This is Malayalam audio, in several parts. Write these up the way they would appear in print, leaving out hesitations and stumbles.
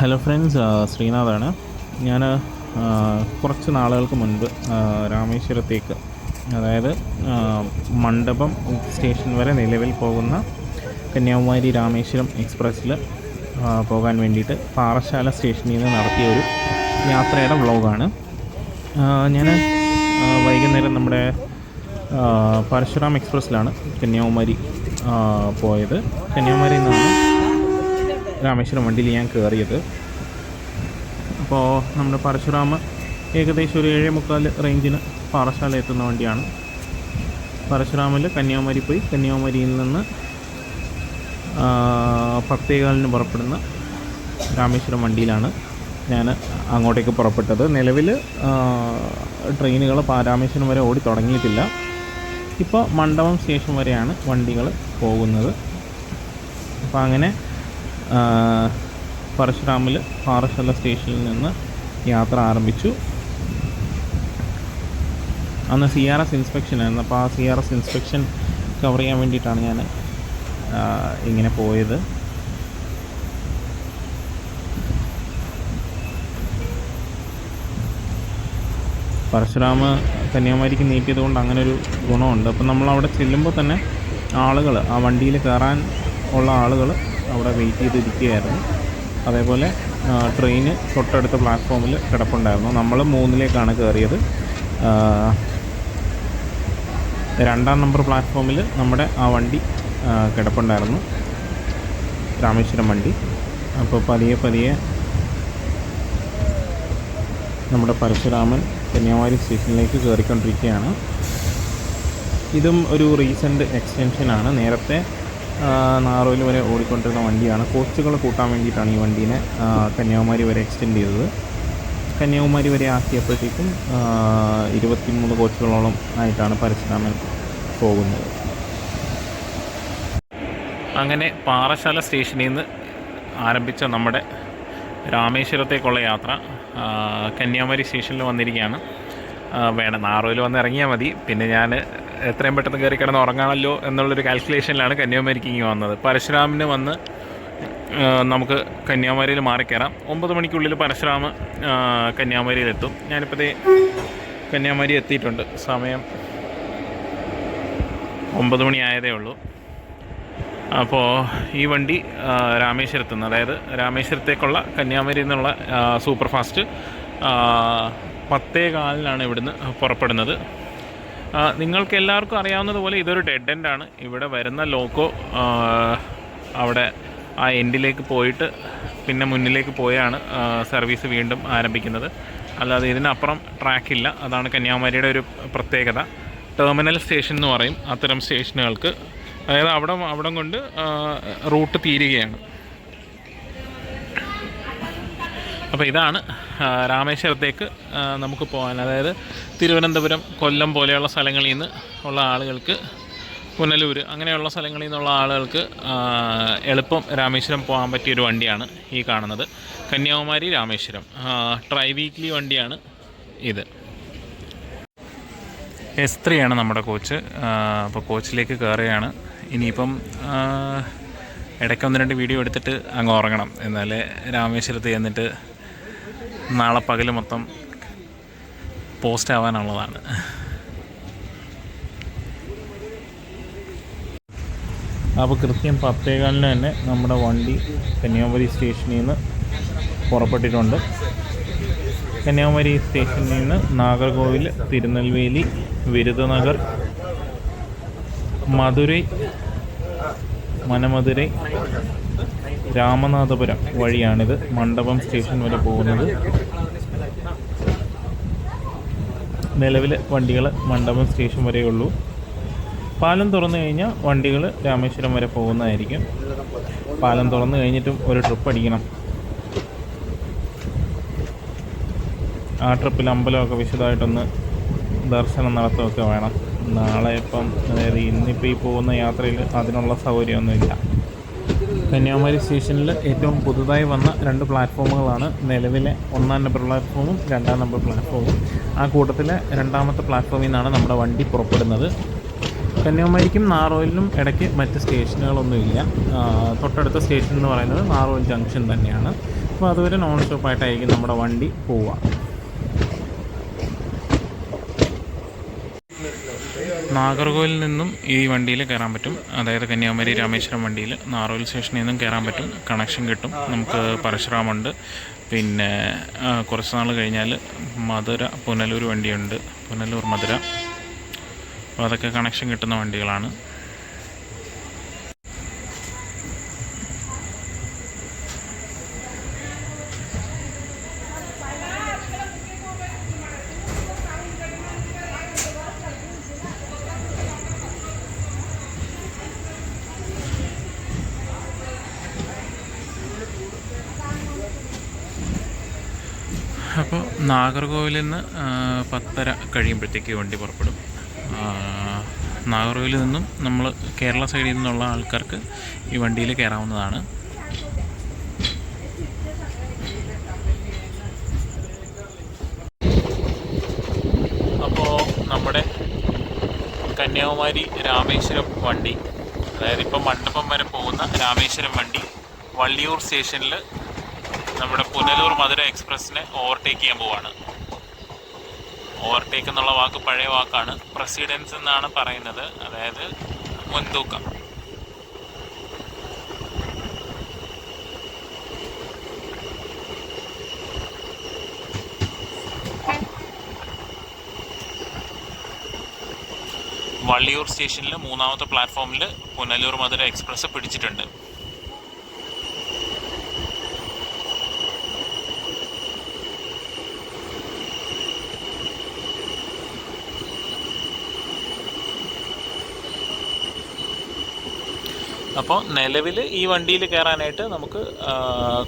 Hello friends, ശ്രീനാഥാണ്. ഞാൻ കുറച്ച് നാളുകൾക്ക് മുൻപ് രാമേശ്വരത്തേക്ക്, അതായത് മണ്ഡപം സ്റ്റേഷൻ വരെ നിലവിൽ പോകുന്ന കന്യാകുമാരി രാമേശ്വരം എക്സ്പ്രസ്സിൽ പോകാൻ വേണ്ടിയിട്ട് പാറശാല സ്റ്റേഷനിൽ നിന്ന് നടത്തിയ ഒരു യാത്രയുടെ വ്ളോഗാണ്. ഞാൻ വൈകുന്നേരം നമ്മുടെ പരശുറാം എക്സ്പ്രസ്സിലാണ് കന്യാകുമാരി പോയത്. കന്യാകുമാരിയിൽ നിന്നാണ് രാമേശ്വരം വണ്ടിയിൽ ഞാൻ കയറിയത്. അപ്പോൾ നമ്മുടെ പരശുറാമ് ഏകദേശം ഒരു 7:45 റേഞ്ചിന് പാറശാല എത്തുന്ന വണ്ടിയാണ്. പരശുറാമിൽ കന്യാകുമാരി പോയി കന്യാകുമാരിയിൽ നിന്ന് 10:15 പുറപ്പെടുന്ന രാമേശ്വരം വണ്ടിയിലാണ് ഞാൻ അങ്ങോട്ടേക്ക് പുറപ്പെട്ടത്. നിലവിൽ ട്രെയിനുകൾ രാമേശ്വരം വരെ ഓടി തുടങ്ങിയിട്ടില്ല. ഇപ്പോൾ മണ്ഡപം സ്റ്റേഷൻ വരെയാണ് വണ്ടികൾ പോകുന്നത്. അപ്പോൾ അങ്ങനെ പരശുറാമിൽ പാറശാല സ്റ്റേഷനിൽ നിന്ന് യാത്ര ആരംഭിച്ചു. അന്ന് CRS ഇൻസ്പെക്ഷനായിരുന്നു. അപ്പോൾ ആ CRS ഇൻസ്പെക്ഷൻ കവർ ചെയ്യാൻ വേണ്ടിയിട്ടാണ് ഞാൻ ഇങ്ങനെ പോയത്. പരശുരാമ കന്യാകുമാരിക്ക് നീട്ടിയത് കൊണ്ട് അങ്ങനെ ഒരു ഗുണമുണ്ട്. അപ്പം നമ്മളവിടെ ചെല്ലുമ്പോൾ തന്നെ ആളുകൾ, ആ വണ്ടിയിൽ കയറാൻ ഉള്ള ആളുകൾ അവിടെ വെയിറ്റ് ചെയ്തിരിക്കുകയായിരുന്നു. അതേപോലെ ട്രെയിന് തൊട്ടടുത്ത പ്ലാറ്റ്ഫോമിൽ കിടപ്പുണ്ടായിരുന്നു. നമ്മൾ 3-ലേക്കാണ് കയറിയത്. 2-ാം നമ്പർ പ്ലാറ്റ്ഫോമിൽ നമ്മുടെ ആ വണ്ടി കിടപ്പുണ്ടായിരുന്നു, രാമേശ്വരം വണ്ടി. അപ്പോൾ പതിയെ നമ്മുടെ പരശുരാമൻ കന്യാകുമാരി സ്റ്റേഷനിലേക്ക് കയറിക്കൊണ്ടിരിക്കുകയാണ്. ഇതും ഒരു റീസെൻറ്റ് എക്സ്റ്റൻഷനാണ്. നേരത്തെ നാറോയിൽ വരെ ഓടിക്കൊണ്ടിരുന്ന വണ്ടിയാണ്. കോച്ചുകൾ കൂട്ടാൻ വേണ്ടിയിട്ടാണ് ഈ വണ്ടീനെ കന്യാകുമാരി വരെ എക്സ്റ്റെൻഡ് ചെയ്തത്. കന്യാകുമാരി വരെ ആക്കിയപ്പോഴത്തേക്കും 23 കോച്ചുകളോളം ആയിട്ടാണ് പരശുരാമൻ പോകുന്നത്. അങ്ങനെ പാറശാല സ്റ്റേഷനിൽ നിന്ന് ആരംഭിച്ച നമ്മുടെ രാമേശ്വരത്തേക്കുള്ള യാത്ര കന്യാകുമാരി സ്റ്റേഷനിൽ വന്നിരിക്കുകയാണ്. വേണം നാറോയിൽ വന്ന് ഇറങ്ങിയാൽ മതി. പിന്നെ ഞാൻ എത്രയും പെട്ടെന്ന് കയറി കിടന്ന് ഉറങ്ങാമല്ലോ എന്നുള്ളൊരു കാൽക്കുലേഷനിലാണ് കന്യാകുമാരിക്ക് ഇങ്ങനെ വന്നത്. പരശുരാമിന് വന്ന് നമുക്ക് കന്യാകുമാരിയിൽ മാറിക്കയറാം. 9 മണിക്കുള്ളിൽ പരശുരാമ കന്യാകുമാരിയിലെത്തും. ഞാനിപ്പോഴത്തെ കന്യാകുമാരി എത്തിയിട്ടുണ്ട്. സമയം 9 മണി ആയതേ ഉള്ളൂ. അപ്പോൾ ഈ വണ്ടി രാമേശ്വരത്തു നിന്ന്, അതായത് രാമേശ്വരത്തേക്കുള്ള കന്യാകുമാരിയിൽ നിന്നുള്ള സൂപ്പർ ഫാസ്റ്റ് 10:15 ഇവിടുന്ന് പുറപ്പെടുന്നത്. നിങ്ങൾക്ക് എല്ലാവർക്കും അറിയാവുന്നതുപോലെ ഇതൊരു ഡെഡ് എൻഡാണ്. ഇവിടെ വരുന്ന ലോക്കോ അവിടെ ആ എൻഡിലേക്ക് പോയിട്ട് പിന്നെ മുന്നിലേക്ക് പോയാണ് സർവീസ് വീണ്ടും ആരംഭിക്കുന്നത്. അല്ലാതെ ഇതിനപ്പുറം ട്രാക്കില്ല. അതാണ് കന്യാകുമാരിയുടെ ഒരു പ്രത്യേകത. ടെർമിനൽ സ്റ്റേഷൻ എന്ന് പറയും അത്തരം സ്റ്റേഷനുകൾക്ക്. അതായത് അവിടം കൊണ്ട് റൂട്ട് തീരുകയാണ്. അപ്പോൾ ഇതാണ് രാമേശ്വരത്തേക്ക് നമുക്ക് പോകാൻ, അതായത് തിരുവനന്തപുരം, കൊല്ലം പോലെയുള്ള സ്ഥലങ്ങളിൽ നിന്ന് ഉള്ള ആളുകൾക്ക്, പുനലൂർ അങ്ങനെയുള്ള സ്ഥലങ്ങളിൽ നിന്നുള്ള ആളുകൾക്ക് എളുപ്പം രാമേശ്വരം പോകാൻ പറ്റിയൊരു വണ്ടിയാണ് ഈ കാണുന്നത്. കന്യാകുമാരി രാമേശ്വരം ട്രൈ വീക്ക്ലി വണ്ടിയാണ് ഇത്. S3 ആണ് നമ്മുടെ കോച്ച്. അപ്പോൾ കോച്ചിലേക്ക് കയറുകയാണ്. ഇനിയിപ്പം ഇടയ്ക്ക് 1-2 വീഡിയോ എടുത്തിട്ട് അങ്ങ് ഉറങ്ങണം. എന്നാലേ രാമേശ്വരത്ത് ചെന്നിട്ട് നാളെ പകൽ മൊത്തം പോസ്റ്റ് ആവാനുള്ളതാണ്. അപ്പോൾ കൃത്യം 10:15 തന്നെ നമ്മുടെ വണ്ടി കന്യാകുമാരി സ്റ്റേഷനിൽ നിന്ന് പുറപ്പെട്ടിട്ടുണ്ട്. കന്യാകുമാരി സ്റ്റേഷനിൽ നിന്ന് നാഗർകോവിൽ, തിരുനെൽവേലി, വിരുദനഗർ, മധുരൈ, മനമധുരൈ, രാമനാഥപുരം വഴിയാണിത് മണ്ഡപം സ്റ്റേഷൻ വരെ പോകുന്നത്. നിലവിൽ വണ്ടികൾ മണ്ഡപം സ്റ്റേഷൻ വരെയുള്ളൂ. പാലം തുറന്നു കഴിഞ്ഞാൽ വണ്ടികൾ രാമേശ്വരം വരെ പോകുന്നതായിരിക്കും. പാലം തുറന്നു കഴിഞ്ഞിട്ടും ഒരു ട്രിപ്പ് അടിക്കണം. ആ ട്രിപ്പിൽ അമ്പലമൊക്കെ വിശദമായിട്ടൊന്ന് ദർശനം നടത്തുകയൊക്കെ വേണം. നാളെ ഇപ്പം, അതായത് ഇന്നിപ്പോൾ ഈ പോകുന്ന യാത്രയിൽ അതിനുള്ള സൗകര്യമൊന്നുമില്ല. കന്യാകുമാരി സ്റ്റേഷനിൽ ഏറ്റവും പുതുതായി വന്ന 2 പ്ലാറ്റ്ഫോമുകളാണ് നിലവിലെ. 1-ാം നമ്പർ പ്ലാറ്റ്ഫോമും 2-ാം നമ്പർ പ്ലാറ്റ്ഫോമും. ആ കൂട്ടത്തിലെ 2-ാമത്തെ പ്ലാറ്റ്ഫോമിൽ നിന്നാണ് നമ്മുടെ വണ്ടി പുറപ്പെടുന്നത്. കന്യാകുമാരിക്കും നാറോയിലിനും ഇടയ്ക്ക് മറ്റ് സ്റ്റേഷനുകളൊന്നുമില്ല. തൊട്ടടുത്ത സ്റ്റേഷൻ എന്ന് പറയുന്നത് നാറോയിൽ ജംഗ്ഷൻ തന്നെയാണ്. അപ്പോൾ അതുവരെ നോൺ സ്റ്റോപ്പായിട്ടായിരിക്കും നമ്മുടെ വണ്ടി പോവുക. നാഗർകോവിലിൽ നിന്നും ഈ വണ്ടിയിൽ കയറാൻ പറ്റും. അതായത് കന്യാകുമാരി രാമേശ്വരം വണ്ടിയിൽ നാഗർകോവിൽ സ്റ്റേഷനിൽ നിന്നും കയറാൻ പറ്റും. കണക്ഷൻ കിട്ടും. നമുക്ക് പരശുറാമുണ്ട്. പിന്നെ കുറച്ച് നാൾ കഴിഞ്ഞാൽ മധുര പുനലൂർ വണ്ടിയുണ്ട്, പുനലൂർ മധുര. അപ്പോൾ അതൊക്കെ കണക്ഷൻ കിട്ടുന്ന വണ്ടികളാണ്. അപ്പോൾ നാഗർകോവിലിൽ നിന്ന് 10:30 കഴിയുമ്പോഴത്തേക്ക് വണ്ടി പുറപ്പെടും. നാഗർകോവിലിൽ നിന്നും നമ്മൾ കേരള സൈഡിൽ നിന്നുള്ള ആൾക്കാർക്ക് ഈ വണ്ടിയിൽ കയറാവുന്നതാണ്. അപ്പോൾ നമ്മുടെ കന്യാകുമാരി രാമേശ്വരം വണ്ടി, അതായത് ഇപ്പം മണ്ഡപം വരെ പോകുന്ന രാമേശ്വരം വണ്ടി വള്ളിയൂർ സ്റ്റേഷനിൽ നമ്മുടെ പുനലൂർ മധുര എക്സ്പ്രസ്സിനെ ഓവർടേക്ക് ചെയ്യാൻ പോവാണ്. ഓവർടേക്ക് എന്നുള്ള വാക്ക് പഴയ വാക്കാണ്. പ്രസിഡൻസ് എന്നാണ് പറയുന്നത്, അതായത് മുൻതൂക്കം. വള്ളിയൂർ സ്റ്റേഷനിൽ 3ാമത്തെ പ്ലാറ്റ്ഫോമിൽ പുനലൂർ മധുര എക്സ്പ്രസ് പിടിച്ചിട്ടുണ്ട്. അപ്പോൾ നിലവിൽ ഈ വണ്ടിയിൽ കയറാനായിട്ട് നമുക്ക്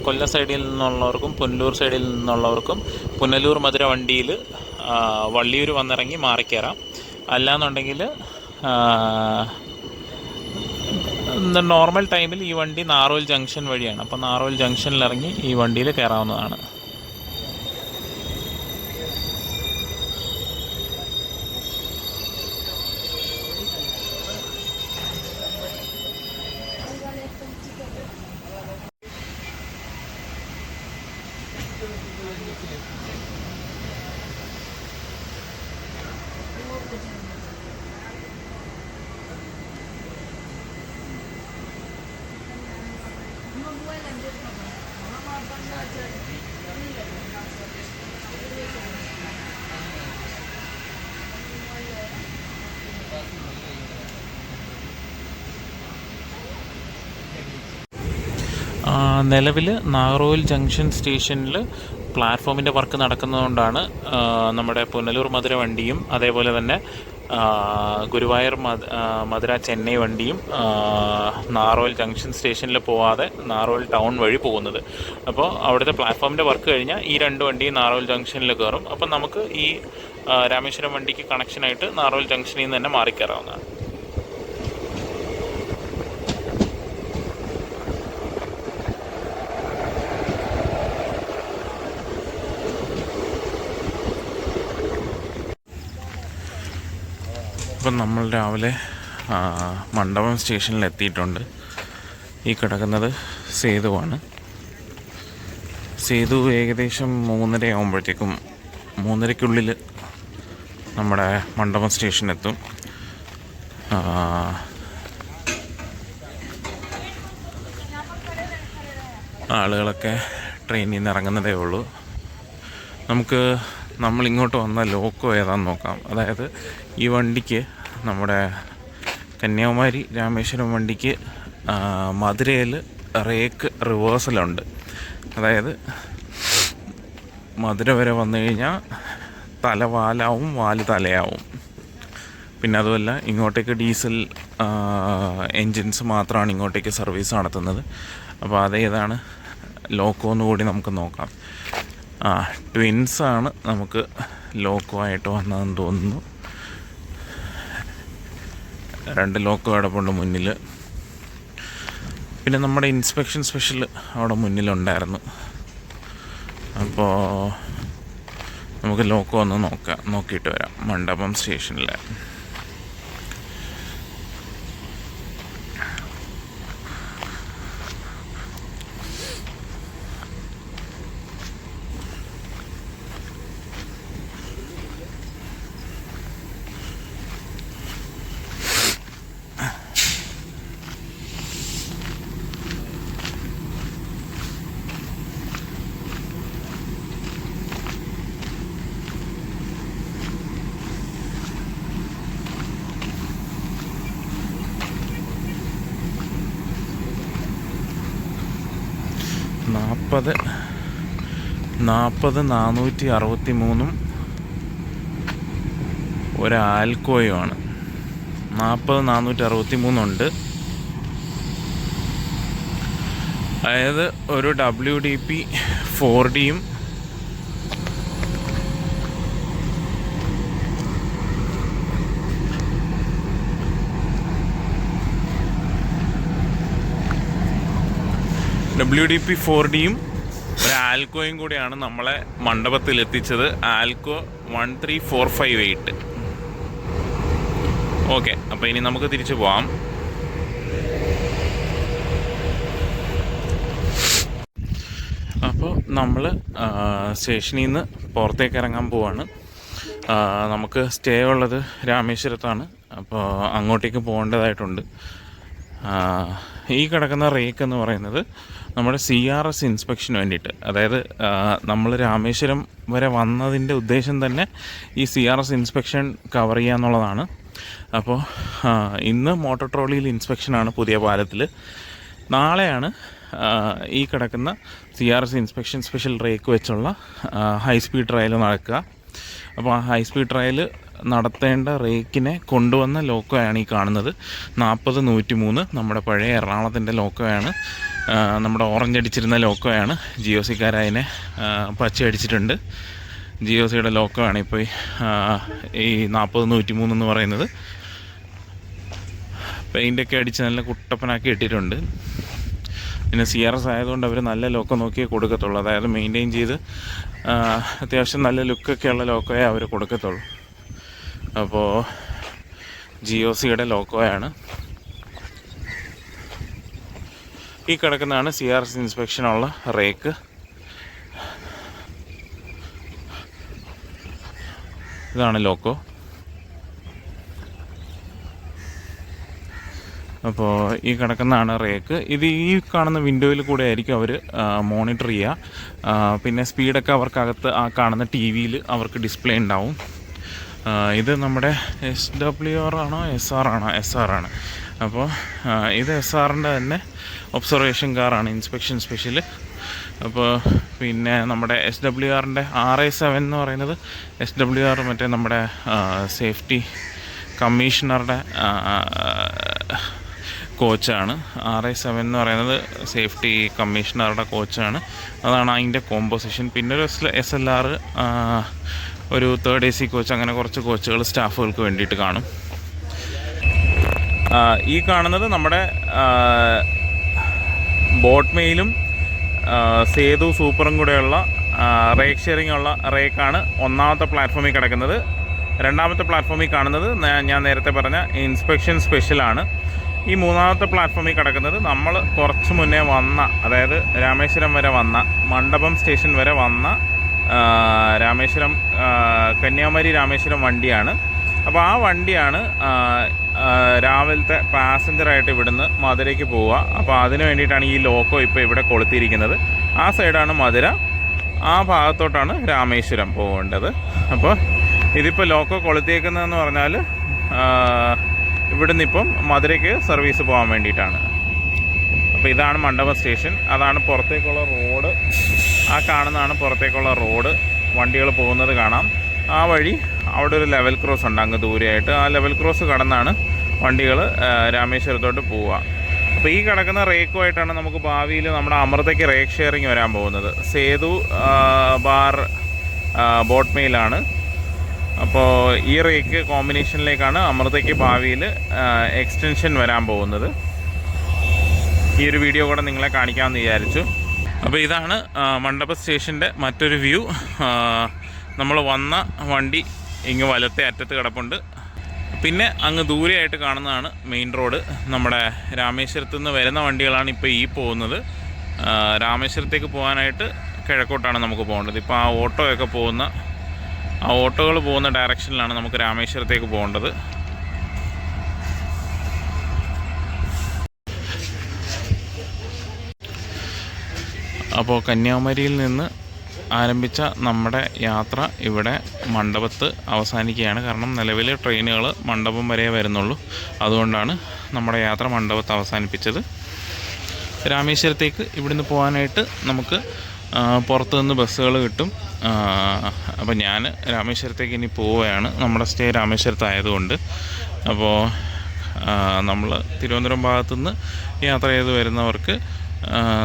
കൊല്ലം സൈഡിൽ നിന്നുള്ളവർക്കും പുനലൂർ സൈഡിൽ നിന്നുള്ളവർക്കും പുനലൂർ മധുര വണ്ടിയിൽ വള്ളിയൂർ വന്നിറങ്ങി മാറിക്കയറാം. അല്ലാന്നുണ്ടെങ്കിൽ നോർമൽ ടൈമിൽ ഈ വണ്ടി നാറോൽ ജംഗ്ഷൻ വഴിയാണ്. അപ്പോൾ നാറോൽ ജംഗ്ഷനിലിറങ്ങി ഈ വണ്ടിയിൽ കയറാവുന്നതാണ്. നിലവിൽ നാഗർകോവിൽ ജംഗ്ഷൻ സ്റ്റേഷനിൽ പ്ലാറ്റ്ഫോമിൻ്റെ വർക്ക് നടക്കുന്നതുകൊണ്ടാണ് നമ്മുടെ പുനലൂർ മധുര വണ്ടിയും അതേപോലെ തന്നെ ഗുരുവായൂർ മധുര ചെന്നൈ വണ്ടിയും നാഗർകോവിൽ ജംഗ്ഷൻ സ്റ്റേഷനിൽ പോവാതെ നാഗർകോവിൽ ടൗൺ വഴി പോകുന്നത്. അപ്പോൾ അവിടുത്തെ പ്ലാറ്റ്ഫോമിൻ്റെ വർക്ക് കഴിഞ്ഞാൽ ഈ 2 വണ്ടിയും നാഗർകോവിൽ ജംഗ്ഷനിൽ കയറും. അപ്പം നമുക്ക് ഈ രാമേശ്വരം വണ്ടിക്ക് കണക്ഷനായിട്ട് നാഗർകോവിൽ ജംഗ്ഷനിൽ നിന്ന് തന്നെ മാറിക്കയറാവുന്നതാണ്. ഇപ്പം നമ്മൾ രാവിലെ മണ്ഡപം സ്റ്റേഷനിൽ എത്തിയിട്ടുണ്ട്. ഈ കിടക്കുന്നത് സേതുവാണ്. സേതു ഏകദേശം 3:30 ആകുമ്പോഴത്തേക്കും 3:30-ക്കുള്ളിൽ നമ്മുടെ മണ്ഡപം സ്റ്റേഷനെത്തും. ആളുകളൊക്കെ ട്രെയിനിൽ നിന്ന് ഇറങ്ങുന്നതേ ഉള്ളൂ. നമ്മളിങ്ങോട്ട് വന്ന ലോക്കോ ഏതാണെന്ന് നോക്കാം. അതായത് ഈ വണ്ടിക്ക് നമ്മുടെ കന്യാകുമാരി രാമേശ്വരം വണ്ടിക്ക് മധുരയിൽ റേക്ക് റിവേഴ്സലുണ്ട്. അതായത് മധുര വരെ വന്നു കഴിഞ്ഞാൽ തല വാലാവും, വാല് തലയാവും. പിന്നെ അതുമല്ല ഇങ്ങോട്ടേക്ക് ഡീസൽ എൻജിൻസ് മാത്രമാണ് ഇങ്ങോട്ടേക്ക് സർവീസ് നടത്തുന്നത്. അപ്പോൾ അതേതാണ് ലോക്കോ എന്ന് കൂടി നമുക്ക് നോക്കാം. ട്വിൻസാണ് നമുക്ക് ലോക്കോ ആയിട്ട് വന്നതെന്ന് തോന്നുന്നു. 2 ലോക്കോ കിടപ്പുണ്ട് മുന്നിൽ. പിന്നെ നമ്മുടെ ഇൻസ്പെക്ഷൻ സ്പെഷ്യൽ അവിടെ മുന്നിലുണ്ടായിരുന്നു. അപ്പോൾ നമുക്ക് ലോക്കോ ഒന്ന് നോക്കിയിട്ട് വരാം മണ്ഡപം സ്റ്റേഷനിൽ. 46463 ഒരു ആൽക്കോയുമാണ്. 40463 അതായത് ഒരു WDP 4Dയും ഒരു ആൽക്കോയും കൂടിയാണ് നമ്മളെ മണ്ഡപത്തിൽ എത്തിച്ചത്. ആൽക്കോ 13458. ഓക്കെ, അപ്പോൾ ഇനി നമുക്ക് തിരിച്ചു പോവാം. അപ്പോൾ നമ്മൾ സ്റ്റേഷനിൽ നിന്ന് പുറത്തേക്ക് ഇറങ്ങാൻ പോവാണ്. നമുക്ക് സ്റ്റേ ഉള്ളത് രാമേശ്വരത്താണ്. അപ്പോൾ അങ്ങോട്ടേക്ക് പോകേണ്ടതായിട്ടുണ്ട്. ഈ കിടക്കുന്ന റേക്ക് എന്ന് പറയുന്നത് നമ്മുടെ CRS ഇൻസ്പെക്ഷന് വേണ്ടിയിട്ട്, അതായത് നമ്മൾ രാമേശ്വരം വരെ വന്നതിൻ്റെ ഉദ്ദേശം തന്നെ ഈ CRS ഇൻസ്പെക്ഷൻ കവർ ചെയ്യുക എന്നുള്ളതാണ്. അപ്പോൾ ഇന്ന് മോട്ടോർ ട്രോളിയിൽ ഇൻസ്പെക്ഷനാണ് പുതിയ പാലത്തിൽ. നാളെയാണ് ഈ കിടക്കുന്ന CRS ഇൻസ്പെക്ഷൻ സ്പെഷ്യൽ റേക്ക് വെച്ചുള്ള ഹൈ സ്പീഡ് ട്രയൽ നടക്കുക. അപ്പോൾ ആ ഹൈ സ്പീഡ് ട്രയൽ നടത്തേണ്ട റേക്കിനെ കൊണ്ടുവന്ന ലോക്കോയാണ് ഈ കാണുന്നത്. 40-103 നമ്മുടെ പഴയ എറണാകുളത്തിൻ്റെ ലോക്കോയാണ്. നമ്മുടെ ഓറഞ്ച് അടിച്ചിരുന്ന ലോക്കോയാണ്. GOCക്കാരതിനെ പച്ച അടിച്ചിട്ടുണ്ട്. GOCയുടെ ലോക്കോയാണ് ഇപ്പോൾ ഈ 40-103 എന്ന് പറയുന്നത്. പെയിൻ്റൊക്കെ അടിച്ച് നല്ല കുട്ടപ്പനാക്കി ഇട്ടിട്ടുണ്ട്. പിന്നെ CRS ആയതുകൊണ്ട് അവർ നല്ല ലോക്കോ നോക്കിയേ കൊടുക്കത്തുള്ളൂ. അതായത് മെയിൻറ്റെയിൻ ചെയ്ത് അത്യാവശ്യം നല്ല ലുക്കൊക്കെയുള്ള ലോക്കോയെ അവർ കൊടുക്കത്തുള്ളൂ. അപ്പോൾ GOCയുടെ ലോക്കോയാണ് ഈ കിടക്കുന്നതാണ്. CRS ഇൻസ്പെക്ഷനുള്ള റേക്ക്. ഇതാണ് ലോക്കോ. അപ്പോൾ ഈ കിടക്കുന്നതാണ് റേക്ക്. ഇത് ഈ കാണുന്ന വിൻഡോയിൽ കൂടെ ആയിരിക്കും അവർ മോണിറ്റർ ചെയ്യുക. പിന്നെ സ്പീഡൊക്കെ അവർക്കകത്ത് ആ കാണുന്ന TVയിൽ അവർക്ക് ഡിസ്പ്ലേ ഉണ്ടാവും. ഇത് നമ്മുടെ SWR ആണോ SR ആണോ? SR ആണ്. അപ്പോൾ ഇത് SRൻ്റെ തന്നെ ഒബ്സർവേഷൻ കാറാണ്, ഇൻസ്പെക്ഷൻ സ്പെഷ്യൽ. അപ്പോൾ പിന്നെ നമ്മുടെ SWRൻ്റെ RA7 എന്ന് പറയുന്നത് SWR മറ്റേ നമ്മുടെ സേഫ്റ്റി കമ്മീഷണറുടെ കോച്ചാണ്. RA7 എന്ന് പറയുന്നത് സേഫ്റ്റി കമ്മീഷണറുടെ കോച്ചാണ്. അതാണ് അതിൻ്റെ കോമ്പോസിഷൻ. പിന്നെ ഒരു SLR, ഒരു 3rd AC കോച്ച്, അങ്ങനെ കുറച്ച് കോച്ചുകൾ സ്റ്റാഫുകൾക്ക് വേണ്ടിയിട്ട് കാണും. ഈ കാണുന്നത് നമ്മുടെ ബോട്ട് മെയിലും സേതു സൂപ്പറും കൂടെയുള്ള റേക്ക് ഷെയറിംഗ് ഉള്ള റേക്കാണ് ഒന്നാമത്തെ പ്ലാറ്റ്ഫോമിൽ കിടക്കുന്നത്. രണ്ടാമത്തെ പ്ലാറ്റ്ഫോമിൽ കാണുന്നത് ഞാൻ നേരത്തെ പറഞ്ഞ ഇൻസ്പെക്ഷൻ സ്പെഷ്യലാണ്. ഈ മൂന്നാമത്തെ പ്ലാറ്റ്ഫോമിൽ കിടക്കുന്നത് നമ്മൾ കുറച്ച് മുന്നേ വന്ന, അതായത് രാമേശ്വരം വരെ വന്ന, മണ്ഡപം സ്റ്റേഷൻ വരെ വന്ന രാമേശ്വരം കന്യാകുമാരി രാമേശ്വരം വണ്ടിയാണ്. അപ്പോൾ ആ വണ്ടിയാണ് രാവിലത്തെ പാസഞ്ചറായിട്ട് ഇവിടുന്ന് മധുരയ്ക്ക് പോവുക. അപ്പോൾ അതിന് വേണ്ടിയിട്ടാണ് ഈ ലോക്കോ ഇപ്പോൾ ഇവിടെ കൊളുത്തിയിരിക്കുന്നത്. ആ സൈഡാണ് മധുര, ആ ഭാഗത്തോട്ടാണ് രാമേശ്വരം പോകേണ്ടത്. അപ്പോൾ ഇതിപ്പോൾ ലോക്കോ കൊളുത്തിയേക്കുന്നതെന്ന് പറഞ്ഞാൽ ഇവിടുന്ന് ഇപ്പം മധുരയ്ക്ക് സർവീസ് പോകാൻ വേണ്ടിയിട്ടാണ്. അപ്പോൾ ഇതാണ് മണ്ഡപം സ്റ്റേഷൻ. അതാണ് പുറത്തേക്കുള്ള റോഡ്. ആ കാണുന്നതാണ് പുറത്തേക്കുള്ള റോഡ്. വണ്ടികൾ പോകുന്നത് കാണാം. ആ വഴി അവിടെ ഒരു ലെവൽ ക്രോസ് ഉണ്ട് അങ്ങ് ദൂരെയായിട്ട്. ആ ലെവൽ ക്രോസ് കടന്നാണ് വണ്ടികൾ രാമേശ്വരത്തോട്ട് പോവുക. അപ്പോൾ ഈ കിടക്കുന്ന റേക്കുമായിട്ടാണ് നമുക്ക് ഭാവിയിൽ നമ്മുടെ അമൃതയ്ക്ക് റേക്ക് ഷെയറിങ് വരാൻ പോകുന്നത്. സേതു ബാർ ബോട്ട് മെയിലാണ്. അപ്പോൾ ഈ റേക്ക് കോമ്പിനേഷനിലേക്കാണ് അമൃതയ്ക്ക് ഭാവിയിൽ എക്സ്റ്റൻഷൻ വരാൻ പോകുന്നത്. ഈ ഒരു വീഡിയോ കൂടെ നിങ്ങളെ കാണിക്കാമെന്ന് വിചാരിച്ചു. അപ്പോൾ ഇതാണ് മണ്ഡപ സ്റ്റേഷൻ്റെ മറ്റൊരു വ്യൂ. നമ്മൾ വന്ന വണ്ടി ഇങ്ങ് വലത്തെ അറ്റത്ത് കിടപ്പുണ്ട്. പിന്നെ അങ്ങ് ദൂരെയായിട്ട് കാണുന്നതാണ് മെയിൻ റോഡ്. നമ്മുടെ രാമേശ്വരത്തു നിന്ന് വരുന്ന വണ്ടികളാണ് ഇപ്പോൾ ഈ പോകുന്നത്. രാമേശ്വരത്തേക്ക് പോകാനായിട്ട് കിഴക്കോട്ടാണ് നമുക്ക് പോകേണ്ടത്. ഇപ്പോൾ ആ ഓട്ടോകൾ പോകുന്ന ഡയറക്ഷനിലാണ് നമുക്ക് രാമേശ്വരത്തേക്ക് പോകേണ്ടത്. അപ്പോൾ കന്യാകുമാരിയിൽ നിന്ന് ആരംഭിച്ച നമ്മുടെ യാത്ര ഇവിടെ മണ്ഡപത്ത് അവസാനിക്കുകയാണ്. കാരണം നിലവിൽ ട്രെയിനുകൾ മണ്ഡപം വരെ വരുന്നുള്ളൂ. അതുകൊണ്ടാണ് നമ്മുടെ യാത്ര മണ്ഡപത്ത് അവസാനിപ്പിച്ചത്. രാമേശ്വരത്തേക്ക് ഇവിടുന്ന് പോകാനായിട്ട് നമുക്ക് പുറത്തു നിന്ന് ബസ്സുകൾ കിട്ടും. അപ്പോൾ ഞാൻ രാമേശ്വരത്തേക്ക് ഇനി പോവുകയാണ്. നമ്മുടെ സ്റ്റേ രാമേശ്വരത്തായതുകൊണ്ട്. അപ്പോൾ നമ്മൾ തിരുവനന്തപുരം ഭാഗത്തുനിന്ന് യാത്ര ചെയ്ത് വരുന്നവർക്ക്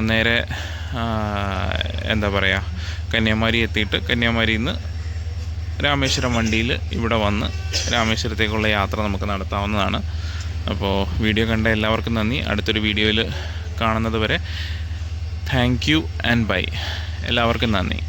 നേരെ എന്താ പറയുക, കന്യാകുമാരി എത്തിയിട്ട് കന്യാകുമാരിയിൽ നിന്ന് രാമേശ്വരം വണ്ടിയിൽ ഇവിടെ വന്ന് രാമേശ്വരത്തേക്കുള്ള യാത്ര നമുക്ക് നടത്താവുന്നതാണ്. അപ്പോൾ വീഡിയോ കണ്ട എല്ലാവർക്കും നന്ദി. അടുത്തൊരു വീഡിയോയിൽ കാണുന്നത് വരെ താങ്ക് യു ആൻഡ് ബൈ. എല്ലാവർക്കും നന്ദി.